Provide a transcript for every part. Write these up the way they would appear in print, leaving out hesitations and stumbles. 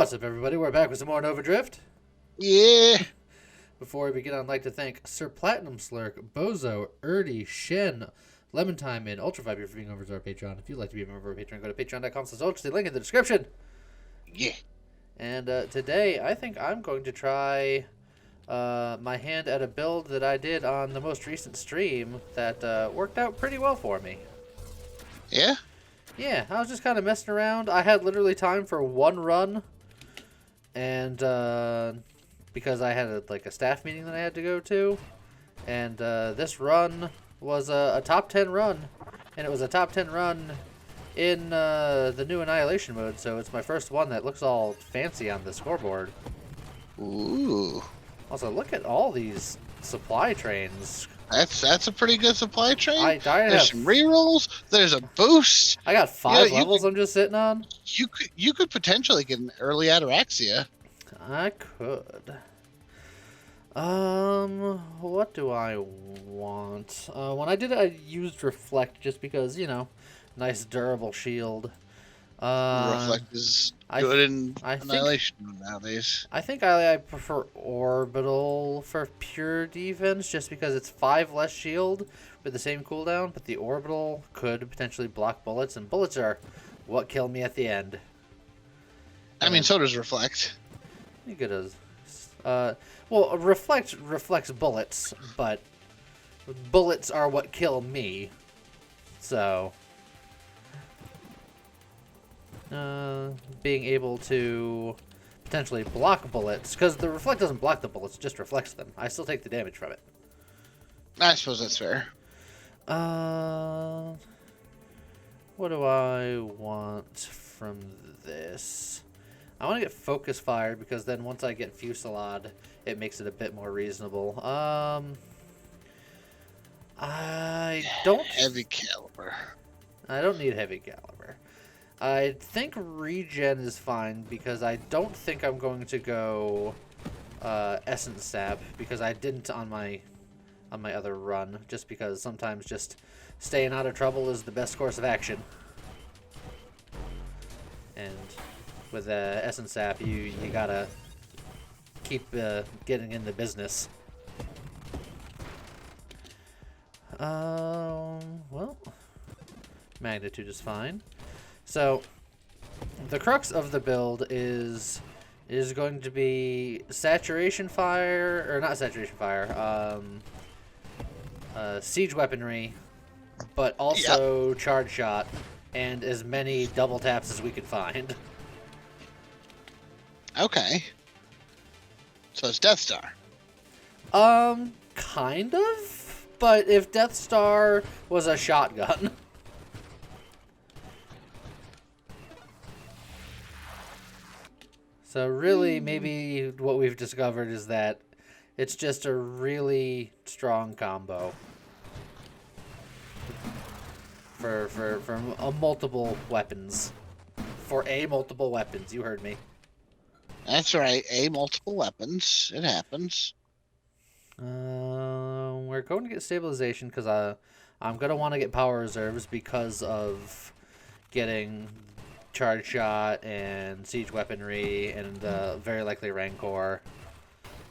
What's up, everybody? We're back with some more Nova Drift. Yeah. Before we begin, I'd like to thank Sir Platinum Slurk, Bozo, Erdy, Shen, Lemon Time, and Ultra Vibe for being over to our Patreon. If you'd like to be a member of our Patreon, go to patreon.com/ultra. Link in the description. Yeah. And today, I think I'm going to try my hand at a build that I did on the most recent stream that worked out pretty well for me. Yeah? Yeah, I was just kind of messing around. I had literally time for one run, and because I had a staff meeting that I had to go to, and this run was a top 10 run, and it was a top 10 run in the new Annihilation mode, so it's my first one that looks all fancy on the scoreboard. Ooh. Also, look at all these supply trains. That's a pretty good supply train. There's some rerolls. There's a boost. I got five levels I'm just sitting on. You could potentially get an early ataraxia. I could. What do I want? When I did it, I used Reflect just because, nice durable shield. Reflect is good in Annihilation nowadays. I think I prefer Orbital for pure defense just because it's 5 less shield with the same cooldown, but the Orbital could potentially block bullets, and bullets are what kill me at the end. I mean, so does Reflect. I think it does. Well, Reflect reflects bullets, but bullets are what kill me. So, being able to potentially block bullets, because the Reflect doesn't block the bullets, it just reflects them. I still take the damage from it. I suppose that's fair. What do I want from this? I want to get Focus Fire, because then once I get Fusillade, it makes it a bit more reasonable. I don't... Heavy Caliber. I don't need Heavy Caliber. I think Regen is fine, because I don't think I'm going to go Essence Sap, because I didn't on my other run, just because sometimes just staying out of trouble is the best course of action. And with Essence Sap, you gotta keep getting in the business. Well, Magnitude is fine. So, the crux of the build is going to be Saturation Fire, or not Saturation Fire, Siege Weaponry, but also Charge Shot, and as many double taps as we can find. Okay. So it's Death Star. Kind of, but if Death Star was a shotgun. So really, maybe what we've discovered is that it's just a really strong combo for multiple weapons. For multiple weapons, you heard me. That's right, multiple weapons. It happens. We're going to get Stabilization because I'm going to want to get Power Reserves because of getting Charge Shot and Siege Weaponry and very likely Rancor.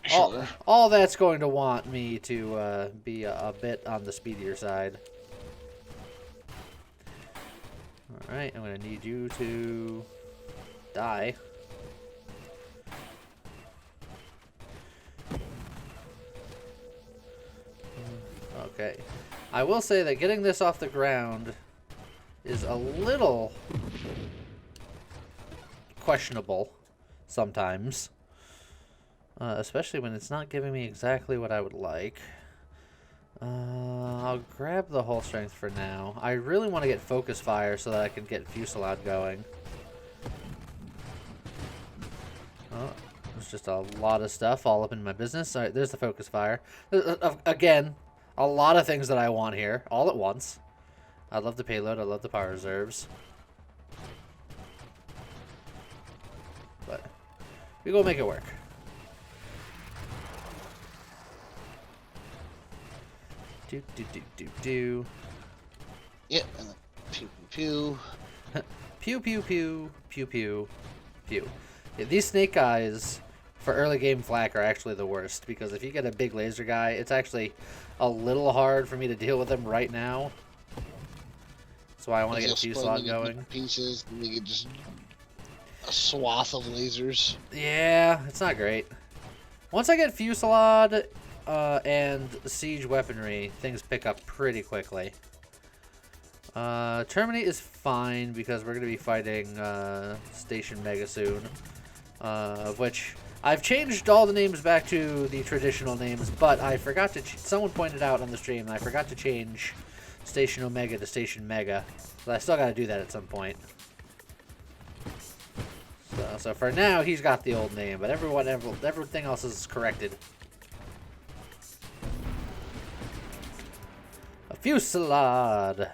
Sure. All that's going to want me to be a bit on the speedier side. Alright, I'm going to need you to die. Okay. I will say that getting this off the ground is a little questionable sometimes. Especially when it's not giving me exactly what I would like. I'll grab the whole strength for now. I really want to get Focus Fire so that I can get Fusillade going. Oh, there's just a lot of stuff all up in my business. Alright, there's the Focus Fire. Again, a lot of things that I want here, all at once. I love the payload, I love the Power Reserves. But we go make it work. Do. Yep, and then pew pew pew. Pew pew pew pew pew pew. Yeah, these snake eyes for early game flak are actually the worst, because if you get a big laser guy, it's actually a little hard for me to deal with him right now. That's why I want to get Fusillade going. Pieces, and you get just a swath of lasers. Yeah, it's not great. Once I get Fusillade and siege weaponry, things pick up pretty quickly. Terminate is fine because we're going to be fighting Station Mega soon. Of which I've changed all the names back to the traditional names, but I forgot to. Someone pointed out on the stream that I forgot to change Station Omega to Station Mega. But I still got to do that at some point. So for now, he's got the old name, but everything else is corrected. A Fusillade.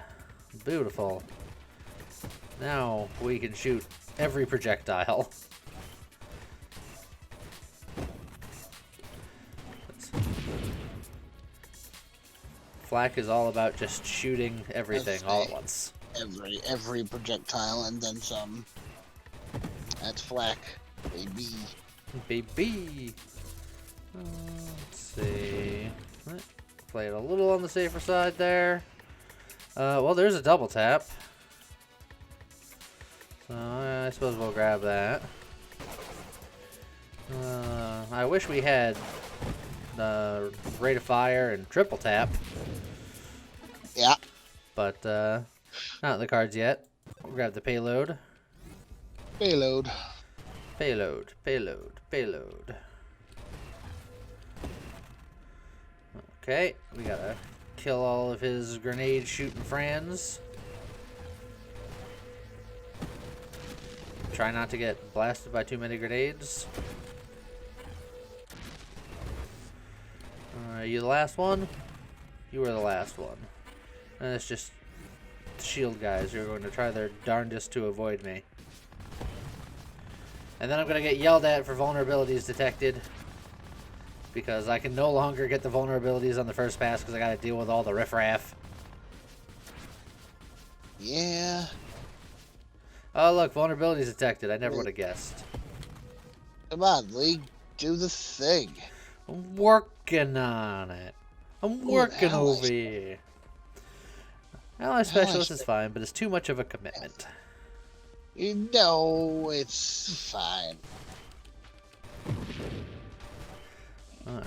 Beautiful. Now we can shoot every projectile. Flak is all about just shooting everything all at once. Every projectile and then some. That's Flak, baby. Baby. Let's see. Play it a little on the safer side there. Well, there's a double tap. So I suppose we'll grab that. I wish we had rate of fire and triple tap. Yeah. But not in the cards yet. We'll grab the payload. Payload. Payload. Payload. Payload. Okay, we gotta kill all of his grenade shooting friends. Try not to get blasted by too many grenades. Are you the last one? You were the last one. And it's just shield guys who are going to try their darndest to avoid me. And then I'm going to get yelled at for vulnerabilities detected. Because I can no longer get the vulnerabilities on the first pass because I got to deal with all the riffraff. Yeah. Oh, look, vulnerabilities detected. I never would have guessed. Come on, League. Do the thing. I'm working on it. I'm working over here. Ally Specialist is fine, but it's too much of a commitment. You know, it's fine. Alright.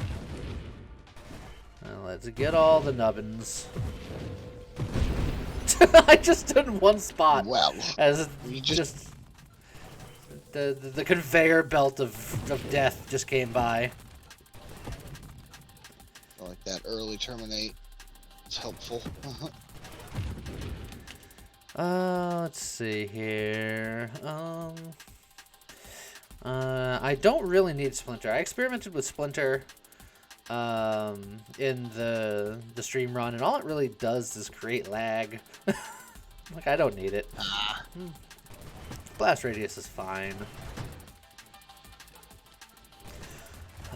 Well, let's get all the nubbins. I just stood in one spot. Well, as just the conveyor belt of death just came by. I like that early terminate. It's helpful. Let's see here. I don't really need Splinter. I experimented with Splinter in the stream run, and all it really does is create lag. Like, I don't need it. Blast radius is fine.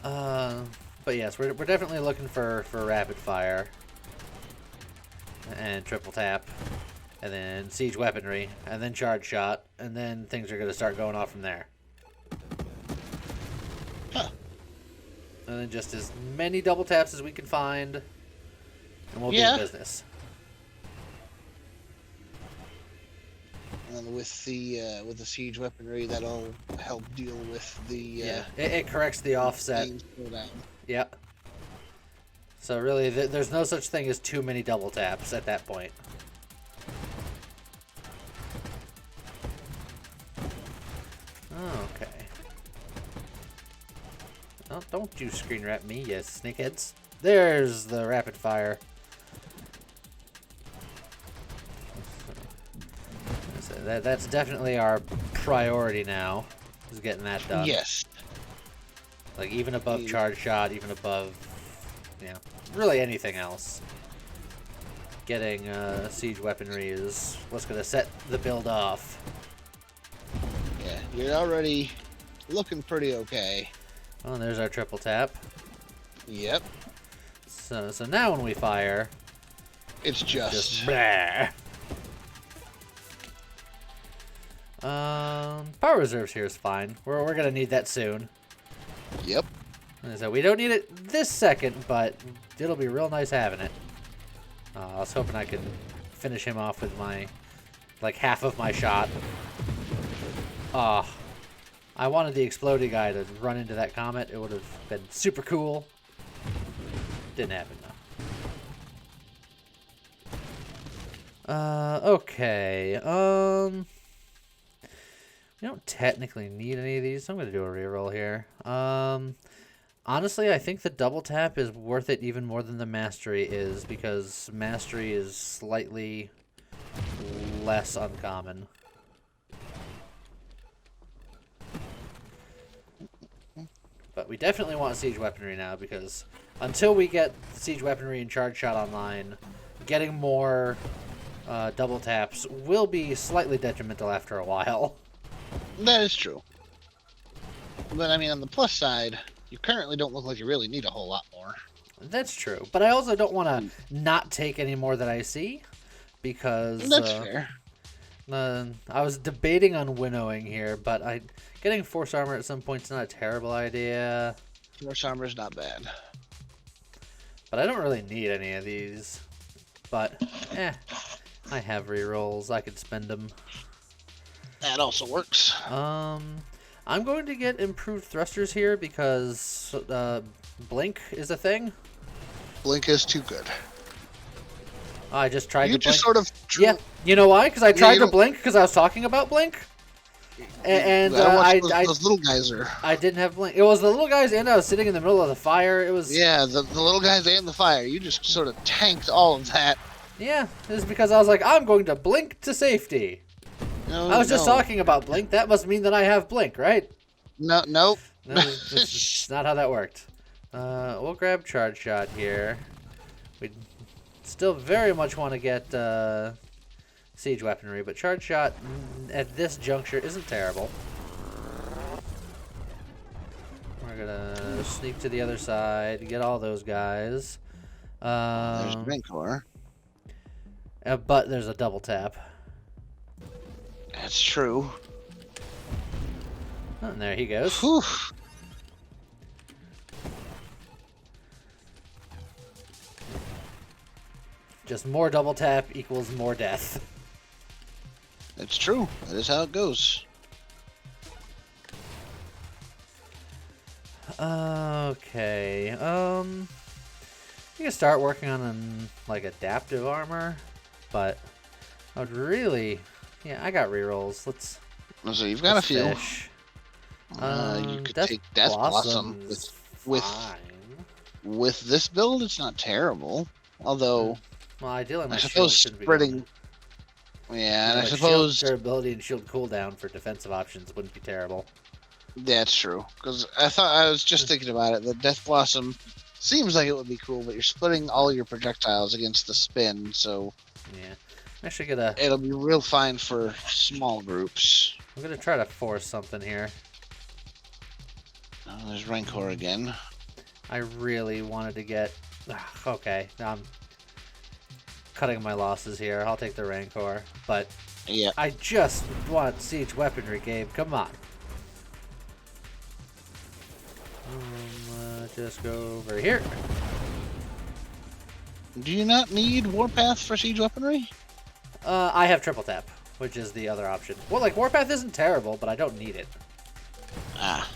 But yes, we're definitely looking for rapid fire and triple tap, and then siege weaponry, and then charge shot, and then things are going to start going off from there. Huh. And then just as many double taps as we can find, and we'll be in business. And with the siege weaponry, that'll help deal with the it corrects the offset. Yeah. So really, there's no such thing as too many double taps at that point. Okay. Oh, don't you screen wrap me, you snakeheads. There's the rapid fire. So that's definitely our priority now, is getting that done. Yes. Like, even above charge shot, even above, you know, really anything else. Getting siege weaponry is what's going to set the build off. Yeah, you're already looking pretty okay. Oh, there's our triple tap. Yep. So now when we fire, it's just blah. Power reserves here is fine. We're gonna need that soon. Yep. So we don't need it this second, but it'll be real nice having it. I was hoping I could finish him off with my, like, half of my shot. I wanted the exploding guy to run into that comet. It would have been super cool. Didn't happen, though. Okay. We don't technically need any of these, so I'm going to do a reroll here. Honestly, I think the double tap is worth it even more than the mastery is, because mastery is slightly less uncommon. But we definitely want siege weaponry now, because until we get siege weaponry and charge shot online, getting more double taps will be slightly detrimental after a while. That is true. But, I mean, on the plus side, you currently don't look like you really need a whole lot more. That's true. But I also don't want to not take any more that I see, because... That's fair. I was debating on winnowing here, but getting force armor at some point is not a terrible idea. Force armor is not bad. But I don't really need any of these. But, I have rerolls. I could spend them. That also works. I'm going to get improved thrusters here because blink is a thing. Blink is too good. I just tried to blink. You just sort of... Yeah, you know why? Because I tried to blink because I was talking about blink. And those little guys are... I didn't have blink. It was the little guys and I was sitting in the middle of the fire. It was... Yeah, the little guys and the fire. You just sort of tanked all of that. Yeah, it was because I was like, I'm going to blink to safety. No, I was just talking about blink. That must mean that I have blink, right? No, nope. No, that's not how that worked. We'll grab charge shot here. We still very much want to get siege weaponry, but charge shot at this juncture isn't terrible. We're gonna sneak to the other side, get all those guys. There's Rancor. But there's a double tap. That's true. Oh, and there he goes. Whew. Just more double tap equals more death. It's true. That is how it goes. Okay. You can start working on like adaptive armor, but I would really... Yeah, I got rerolls. So you've got a few. Fish. You could take Death Blossom with this build. It's not terrible, although. Well, ideally, my I suppose spreading. Yeah, and I suppose shield durability and shield cooldown for defensive options wouldn't be terrible. That's true, because I was just thinking about it. The Death Blossom seems like it would be cool, but you're splitting all your projectiles against the spin, so. Yeah. Actually, gonna. It'll be real fine for small groups. I'm gonna try to force something here. Oh, there's Rancor again. I really wanted to get. Okay, now I'm cutting my losses here. I'll take the Rancor, but yeah, I just want siege weaponry, Gabe. Come on. Just go over here. Do you not need Warpath for siege weaponry? I have triple tap, which is the other option. Well, like, Warpath isn't terrible, but I don't need it. Ah.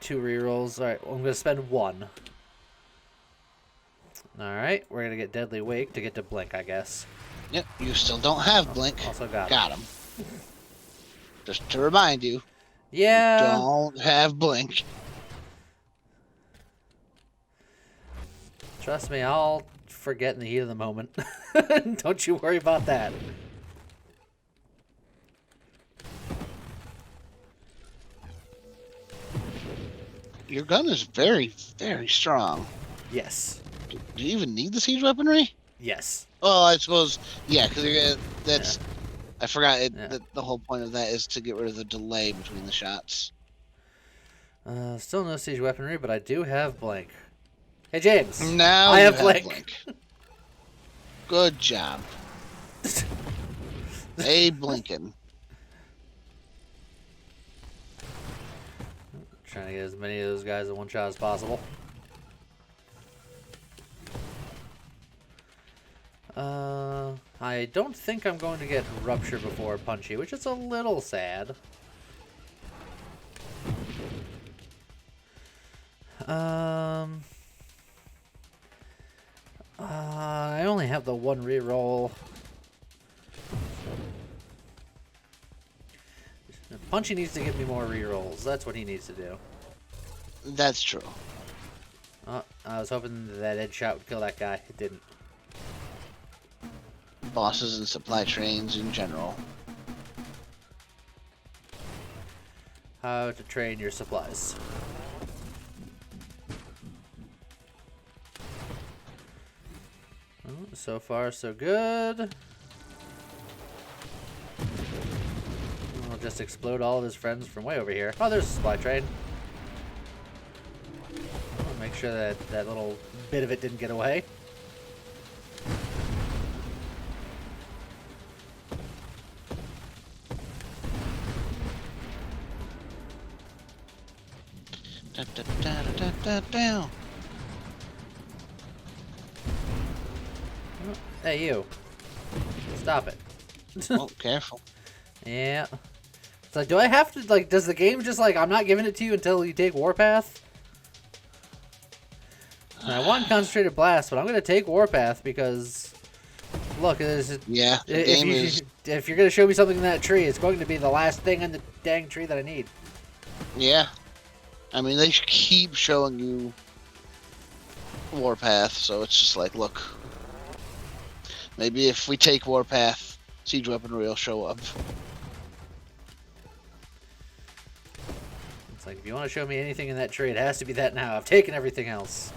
Two rerolls. Alright, well, I'm going to spend one. Alright, we're going to get Deadly Wake to get to Blink, I guess. Yep, you still don't have Blink. Also got him. Just to remind you. Yeah. You don't have Blink. Trust me, I'll forget in the heat of the moment. Don't you worry about that. Your gun is very, very strong. Yes. Do you even need the siege weaponry? Yes. Oh, I suppose, yeah, because that's... Yeah. I forgot Yeah. the whole point of that is to get rid of the delay between the shots. Still no siege weaponry, but I do have Blink. Hey, James. Now I you have have Blink. Blink. Good job. Hey, Blinken. Trying to get as many of those guys in one shot as possible. I don't think I'm going to get Rupture before Punchy, which is a little sad. I only have the one reroll. Punchy needs to give me more rerolls. That's what he needs to do. That's true. Oh, I was hoping that Edge shot would kill that guy. It didn't. Bosses and supply trains in general. How to train your supplies. Oh, so far, so good. I'll just explode all of his friends from way over here. Oh, there's a supply train. I'll make sure that that little bit of it didn't get away. Da, da, da, da, da, da. Oh, hey, you. Stop it. Oh, careful. Yeah. It's like, do I have to, like, does the game just, like, I'm not giving it to you until you take Warpath? And I want Concentrated Blast, but I'm going to take Warpath because, look, Yeah, the game is... if you're going to show me something in that tree, it's going to be the last thing in the dang tree that I need. Yeah. I mean, they keep showing you Warpath, so it's just like, look. Maybe if we take Warpath, Siege Weaponry will show up. It's like, if you want to show me anything in that tree, it has to be that now. I've taken everything else.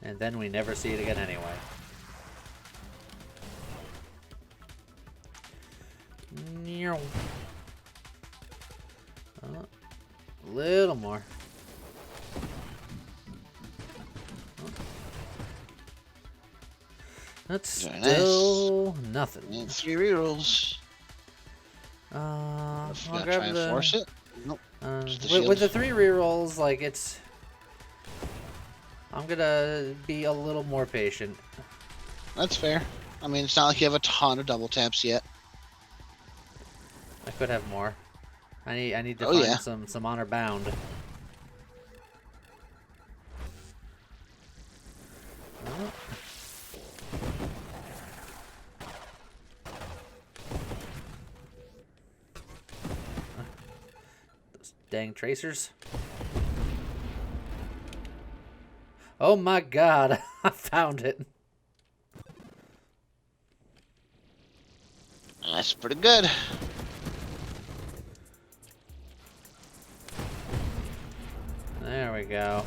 And then we never see it again anyway. A little more. That's Very still nice. nothing. And 3 rerolls. I'll If you gotta grab try and the... force it. Nope. With the 3 rerolls, like, it's... I'm gonna be a little more patient. That's fair. I mean, it's not like you have a ton of double taps yet. I could have more. I need to find some honor bound. Oh. Those dang tracers. Oh my god, I found it. That's pretty good. There we go.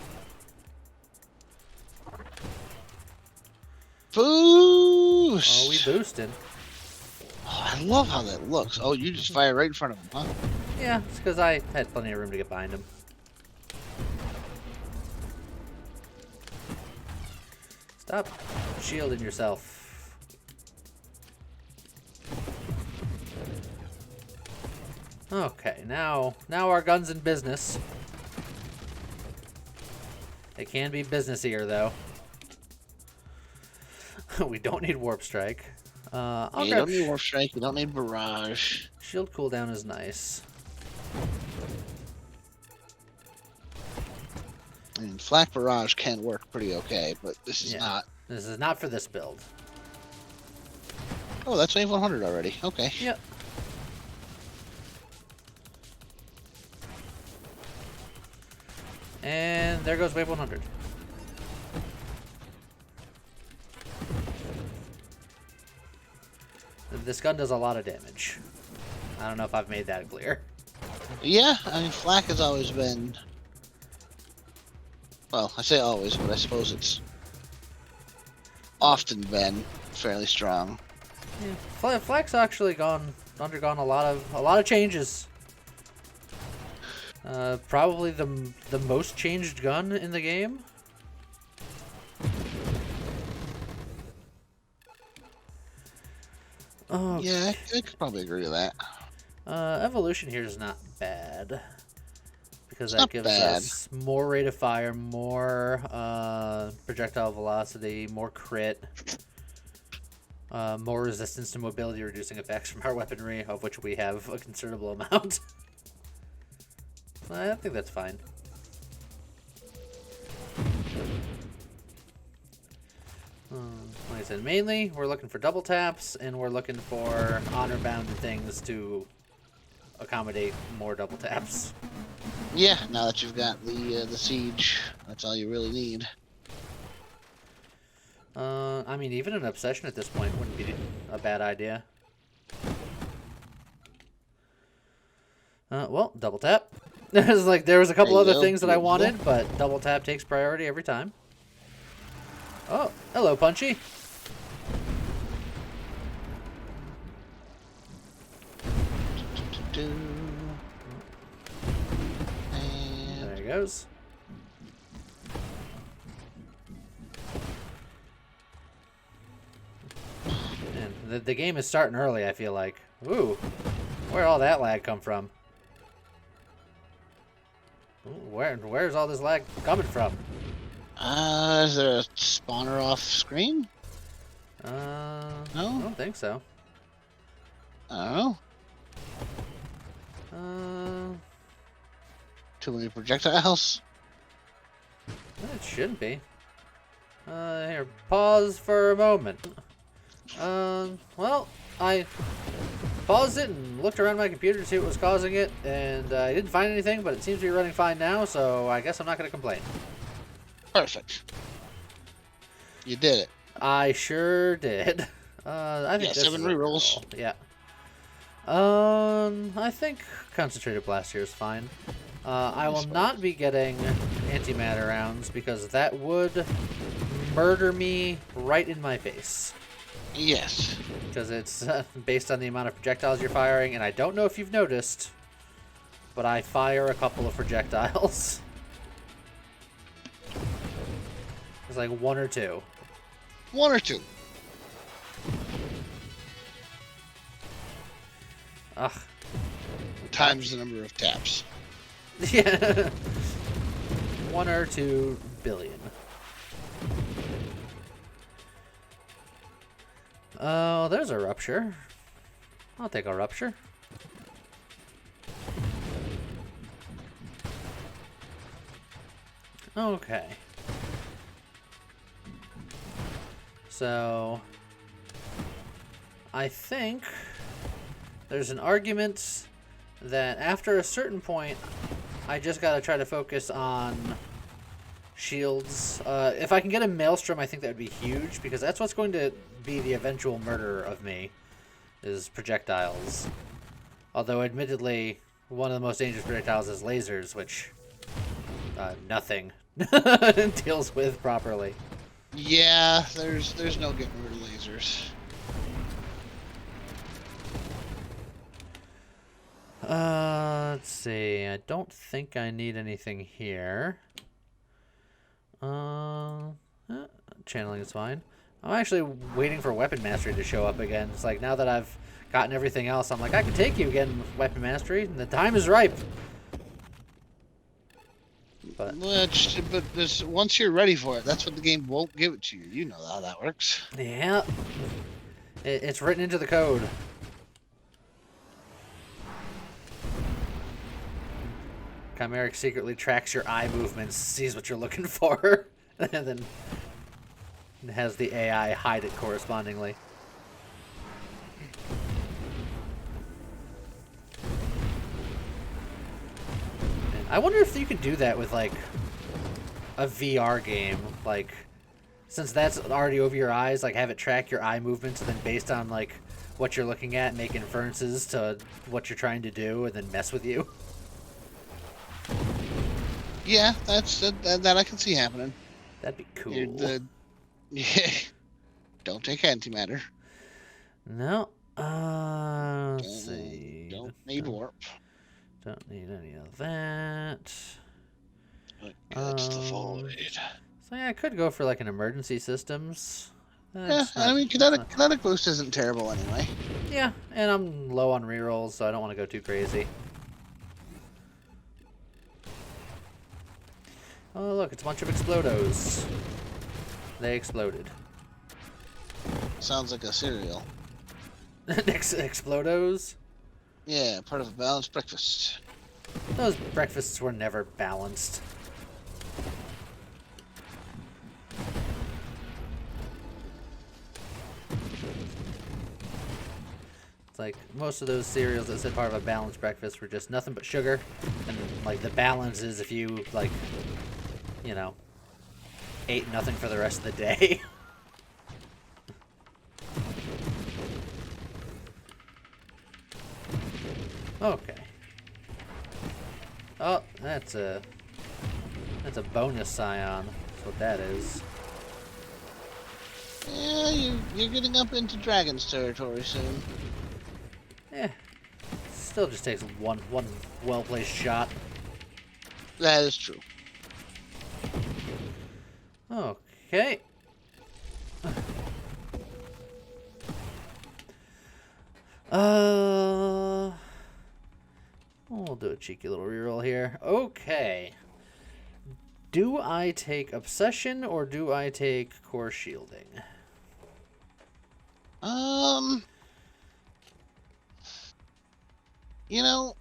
Boost! Oh, we boosted. Oh, I love how that looks. Oh, you just fire right in front of him, huh? Yeah, it's because I had plenty of room to get behind him. Stop shielding yourself. Okay, now our gun's in business. It can be businessier though. We don't need Warp Strike. You don't need Warp Strike. You don't need Barrage. Shield cooldown is nice. I mean, Flak Barrage can work pretty okay, but this is not. This is not for this build. Oh, that's wave 100 already. Okay. Yep. And there goes wave 100. This gun does a lot of damage. I don't know if I've made that clear. Yeah, I mean, Flak has always been... Well, I say always, but I suppose it's often been fairly strong. Yeah, Flak's actually undergone a lot of changes. Probably the most changed gun in the game. Oh, Yeah, I could probably agree with that. evolution here is not bad. Because It's that not gives bad. us more rate of fire, more projectile velocity, more crit, more resistance to mobility reducing effects from our weaponry, of which we have a considerable amount. I think that's fine. Like I said, mainly we're looking for double taps, and we're looking for honor-bound things to accommodate more double taps. Yeah, now that you've got the siege, that's all you really need. I mean, even an obsession at this point wouldn't be a bad idea. Well, double tap. It's like there was a couple other things that I wanted, but double tap takes priority every time. Oh, hello, Punchy. There he goes. And the game is starting early, I feel like. Ooh, where'd all that lag come from? Ooh, where's all this lag coming from? Is there a spawner off screen? No? I No? don't think so. I don't know. Too many projectiles? It shouldn't be. Here, pause for a moment. Well, I paused it and looked around my computer to see what was causing it, and I didn't find anything, but it seems to be running fine now, so I guess I'm not going to complain. Perfect. You did it. I sure did. I think Yeah, this 7 is a rerolls. roll. Yeah. I think Concentrated Blast here is fine. I will not be getting antimatter rounds because that would murder me right in my face. Yes. Because it's based on the amount of projectiles you're firing, and I don't know if you've noticed, but I fire a couple of projectiles. It's like 1 or 2. 1 or 2. Ugh. Times the number of taps. Yeah. 1 or 2 billion. Oh, there's a rupture. I'll take a rupture. Okay. So, I think there's an argument that after a certain point, I just gotta try to focus on shields. If I can get a Maelstrom, I think that would be huge, because that's what's going to be the eventual murder of me, is projectiles. Although, admittedly, one of the most dangerous projectiles is lasers, which nothing deals with properly. Yeah, there's no getting rid of lasers. Let's see. I don't think I need anything here. Channeling is fine. I'm actually waiting for Weapon Mastery to show up again. It's like, now that I've gotten everything else, I'm like, I can take you again with Weapon Mastery, and the time is ripe. But Once you're ready for it, that's what the game won't give it to you. You know how that works. yeah, it's written into the code. Chimeric secretly tracks your eye movements, sees what you're looking for, and then has the AI hide it correspondingly. I wonder if you could do that with, like, a VR game. Like, since that's already over your eyes, like, have it track your eye movements, and then based on, like, what you're looking at, make inferences to what you're trying to do, and then mess with you. Yeah, that I can see happening. That'd be cool. Yeah. Don't take antimatter. No. Let's see. Don't need warp. Don't need any of that. That's the void. So yeah, I could go for like an emergency systems Yeah, I mean, kinetic boost isn't terrible anyway. Yeah, and I'm low on rerolls, so I don't want to go too crazy. Oh, look, it's a bunch of Explodos. They exploded. Sounds like a cereal. Explodos? Yeah, part of a balanced breakfast. Those breakfasts were never balanced. It's like most of those cereals that said part of a balanced breakfast were just nothing but sugar. And like the balance is if you like, you know, ate nothing for the rest of the day. Okay. Oh, that's a bonus scion. That's what that is. Yeah, you're getting up into Dragon's territory soon. Eh. Still just takes one well-placed shot. That is true. Okay. We'll do a cheeky little reroll here. Okay. Do I take Obsession or do I take Core Shielding? You know,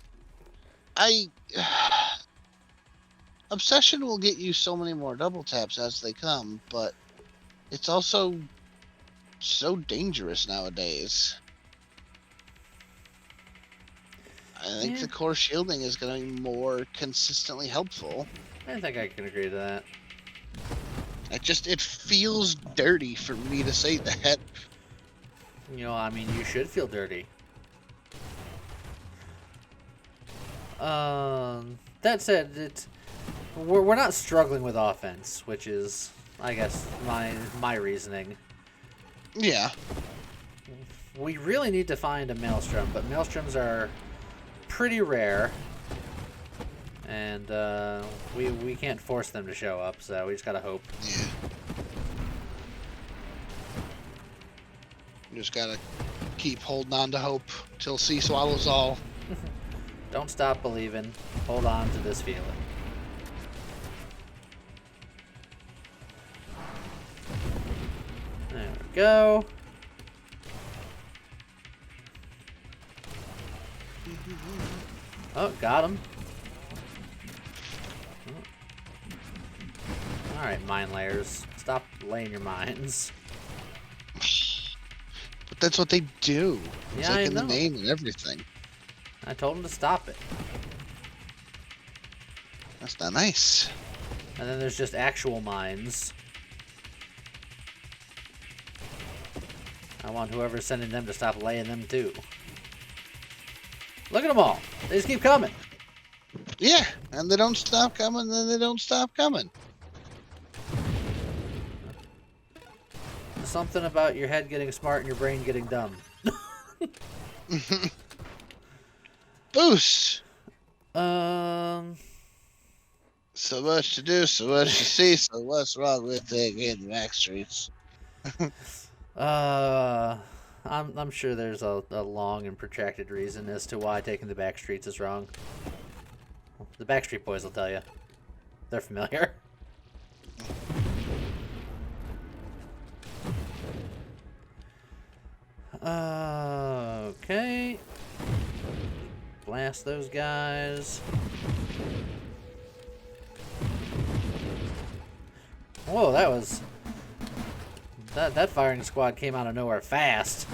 Obsession will get you so many more double taps as they come, but it's also so dangerous nowadays. I think the core shielding is going to be more consistently helpful. I think I can agree to that. It feels dirty for me to say that. You know, I mean, you should feel dirty. That said, we're not struggling with offense, which is, I guess, my reasoning. Yeah. We really need to find a Maelstrom, but Maelstroms are pretty rare, and we can't force them to show up, so we just gotta hope. Yeah. You just gotta keep holding on to hope till sea swallows all. Don't stop believing. Hold on to this feeling. There we go. Oh, got him. Oh. Alright, mine layers. Stop laying your mines. But that's what they do. It's Yeah, like I in know. the name and everything. I told him to stop it. That's not nice. And then there's just actual mines. I want whoever's sending them to stop laying them too. Look at them all. They just keep coming. Yeah, and they don't stop coming, then they don't stop coming. Something about your head getting smart and your brain getting dumb. Boost! So much to do, so much to see, so what's wrong with taking the back streets? I'm sure there's a long and protracted reason as to why taking the back streets is wrong. The Backstreet Boys will tell you. They're familiar. Okay. Blast those guys. Whoa, that was... That firing squad came out of nowhere fast.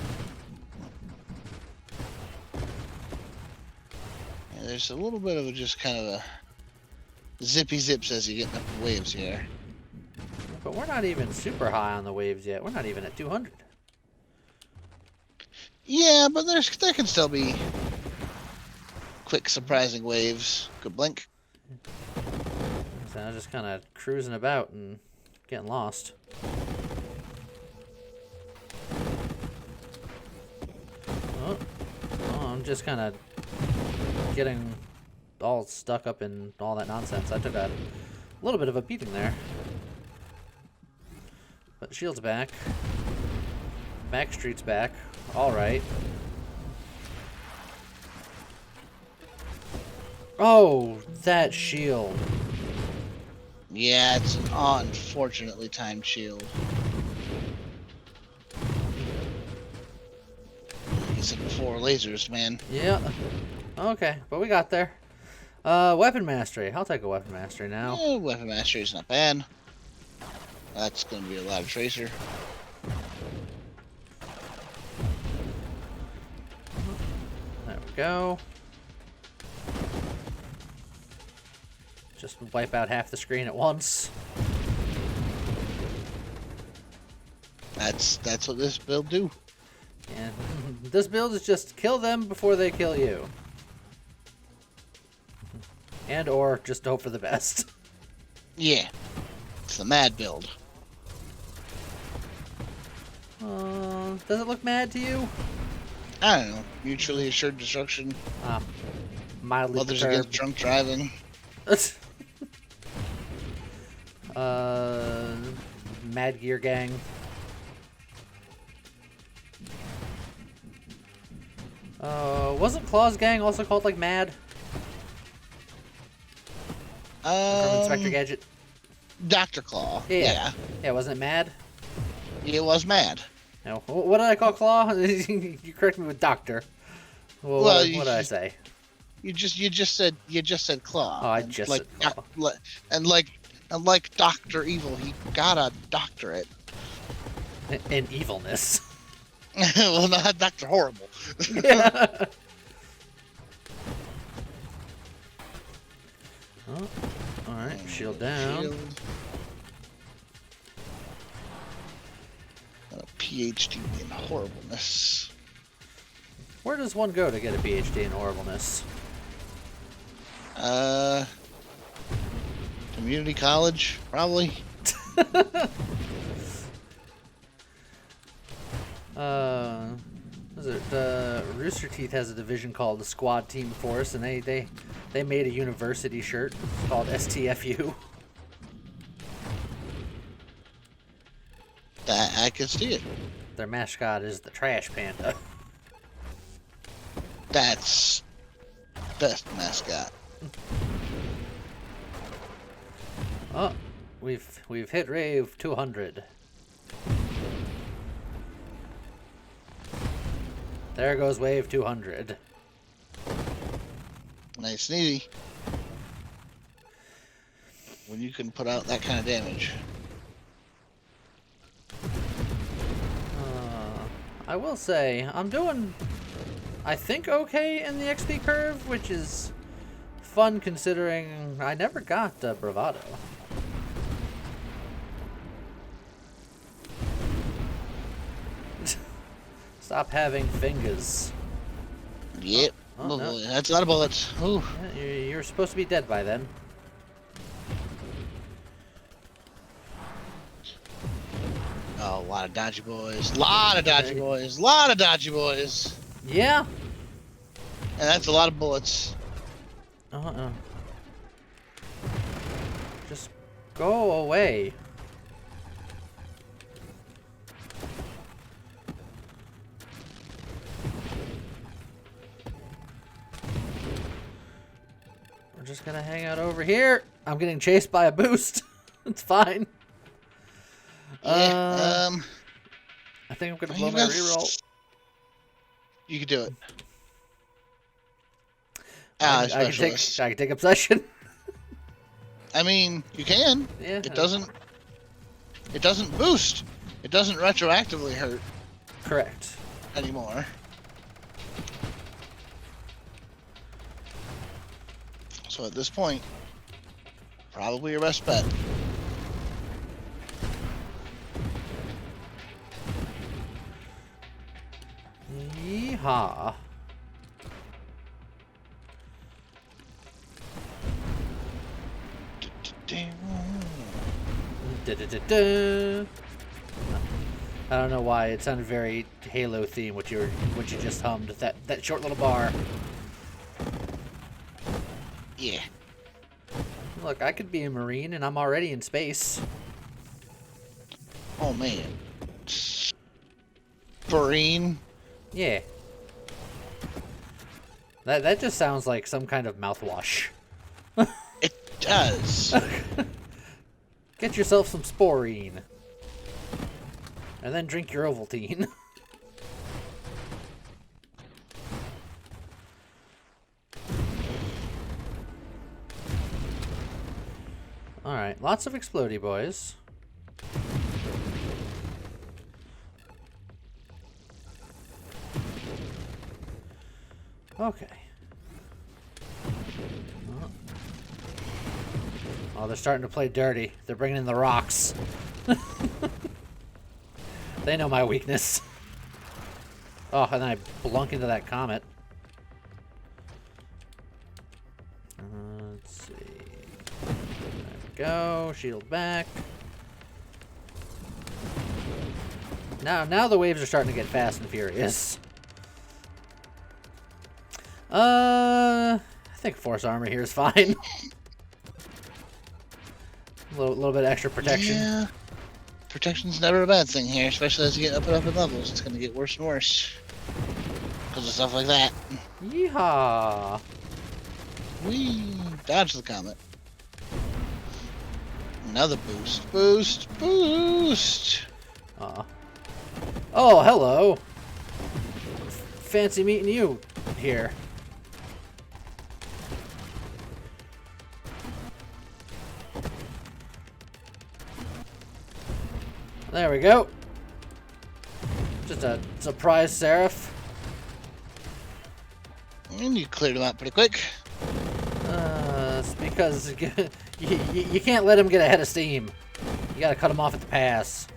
Yeah, there's a little bit of a just kind of a zippy zips as you get up the waves here. But we're not even super high on the waves yet. We're not even at 200. Yeah, but there can still be quick, surprising waves. Good blink. So I'm just kind of cruising about and getting lost. Oh, I'm just kind of getting all stuck up in all that nonsense. I took a little bit of a beating there. But shield's back. Max Street's back. All right. Oh, that shield. Yeah, it's an unfortunately timed shield. He's like 4 lasers, man. Yeah. Okay, but we got there. Weapon mastery. I'll take a weapon mastery now. Yeah, weapon mastery is not bad. That's going to be a lot of tracer. There we go. Just wipe out half the screen at once. That's what this build do. And this build is just kill them before they kill you. And or just hope for the best. Yeah. It's the mad build. Does it look mad to you? I don't know. Mutually assured destruction. Mildly Mothers perturbed. against drunk driving. Mad Gear Gang. Wasn't Claw's gang also called like Mad? From Inspector Gadget. Dr. Claw. Yeah. Yeah, wasn't it Mad? It was mad. No. What did I call Claw? You correct me with Doctor. Well, what did I say? You just said Claw. Oh, I just said Claw. And like Dr. Evil, he got a doctorate. In evilness. Well, not Dr. Horrible. Yeah. Oh, all right. Shield down. Shield. A PhD in horribleness. Where does one go to get a PhD in horribleness? Community college, probably. Rooster Teeth has a division called the Squad Team Force, and they made a university shirt called STFU. That I can see it. Their mascot is the Trash Panda. That's best mascot. Oh, we've hit Rave 200. There goes Wave 200. Nice and easy. When you can put out that kind of damage. I will say, I'm doing, I think, okay in the XP curve, which is fun considering I never got Bravado. Stop having fingers. Yep. Oh, no. That's a lot of bullets. Ooh. Yeah, you're supposed to be dead by then. Oh, a lot of dodgy boys. Lot of dodgy boys. Lot of dodgy boys. Yeah. And that's a lot of bullets. Just go away. We're just gonna hang out over here. I'm getting chased by a boost. It's fine. Yeah, I think I'm gonna blow my reroll. You can do it. I can take obsession. I mean, you can. Yeah. It doesn't boost. It doesn't retroactively hurt Correct. anymore. So at this point, probably your best bet. Yeehaw. Da-da-da-da. I don't know why it sounded very Halo themed what you just hummed, that short little bar. Yeah. Look, I could be a Marine and I'm already in space. Oh man. Farine. Yeah. That just sounds like some kind of mouthwash. It does. Get yourself some sporine. And then drink your Ovaltine. Alright, lots of explodey boys. Okay. Oh, they're starting to play dirty. They're bringing in the rocks. They know my weakness. Oh, and then I blunk into that comet. Let's see. There we go. Shield back. Now the waves are starting to get fast and furious. I think force armor here is fine. a little bit extra protection. Yeah. Protection's never a bad thing here, especially as you get up and up in levels. It's going to get worse and worse. Because of stuff like that. Yeehaw! Whee! Dodge the comet. Another boost. Boost! Boost! Oh, hello! Fancy meeting you here. There we go. Just a surprise seraph. And you cleared him out pretty quick. It's because you can't let him get ahead of steam. You gotta cut him off at the pass.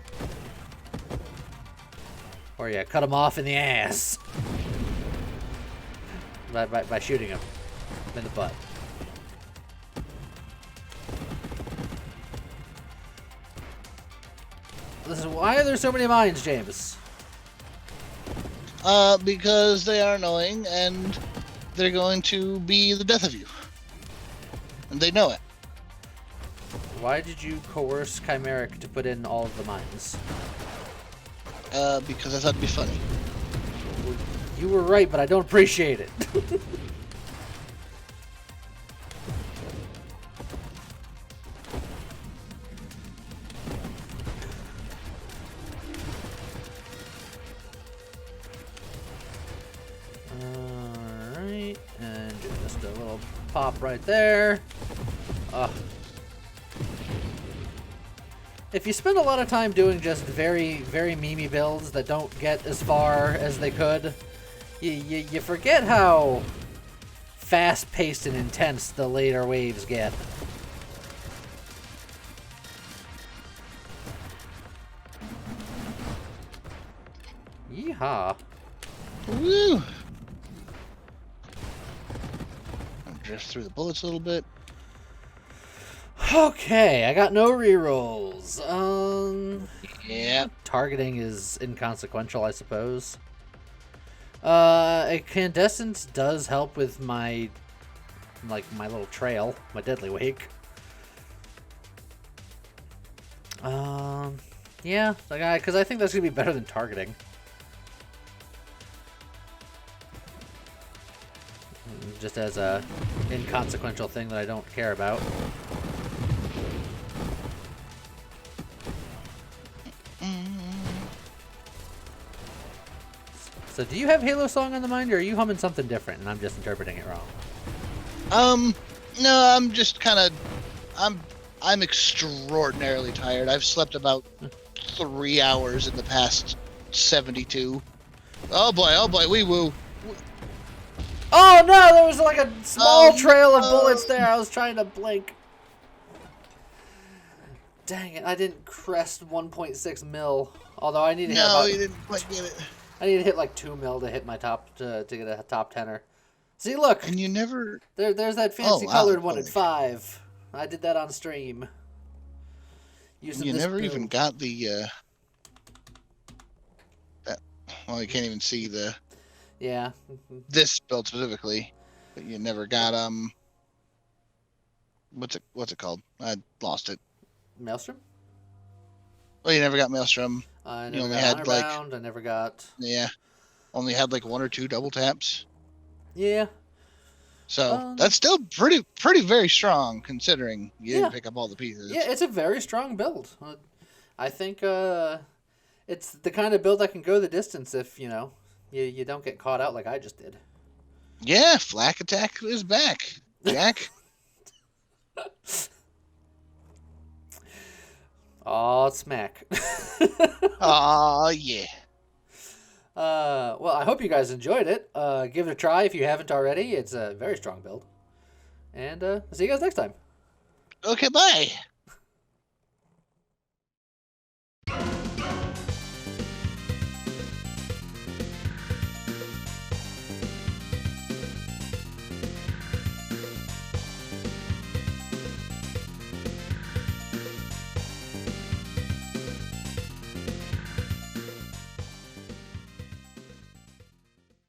Or yeah, cut him off in the ass. By shooting him in the butt. Listen, why are there so many mines, James? Because they are annoying and they're going to be the death of you. And they know it. Why did you coerce Chimeric to put in all of the mines? Because I thought it'd be funny. Well, you were right, but I don't appreciate it. Alright, and just a little pop right there. If you spend a lot of time doing just very, very memey builds that don't get as far as they could, you forget how fast-paced and intense the later waves get. Yeehaw. Woo! I'll drift through the bullets a little bit. Okay, I got no rerolls. Yeah. Targeting is inconsequential, I suppose. Incandescence does help with my little trail, my deadly wake. Yeah, because I think that's gonna be better than targeting. Just as a inconsequential thing that I don't care about. So do you have Halo Song on the mind, or are you humming something different and I'm just interpreting it wrong? No, I'm just kind of, I'm extraordinarily tired. I've slept about 3 hours in the past 72. Oh boy, wee woo. Oh no, there was like a small trail of bullets there. I was trying to blink. Dang it, I didn't crest 1.6 mil. Although I need to hit No, you didn't quite get it. I need to hit like 2 mil to hit my top to get a top 10er. See, look. And you never. There's that fancy colored one at 5. I did that on stream. You never even got the. Well, you can't even see the. Yeah. This build specifically, but you never got What's it called? I lost it. Maelstrom? Well, you never got Maelstrom. I You never only got had, like- Underbound. I never got... Yeah. Only had like 1 or 2 double taps. Yeah. So that's still pretty very strong considering you didn't pick up all the pieces. Yeah, it's a very strong build. I think it's the kind of build that can go the distance if, you know, you don't get caught out like I just did. Yeah, Flak attack is back, Jack. Aw, smack. Aw, yeah. Well, I hope you guys enjoyed it. Give it a try if you haven't already. It's a very strong build. And see you guys next time. Okay, bye.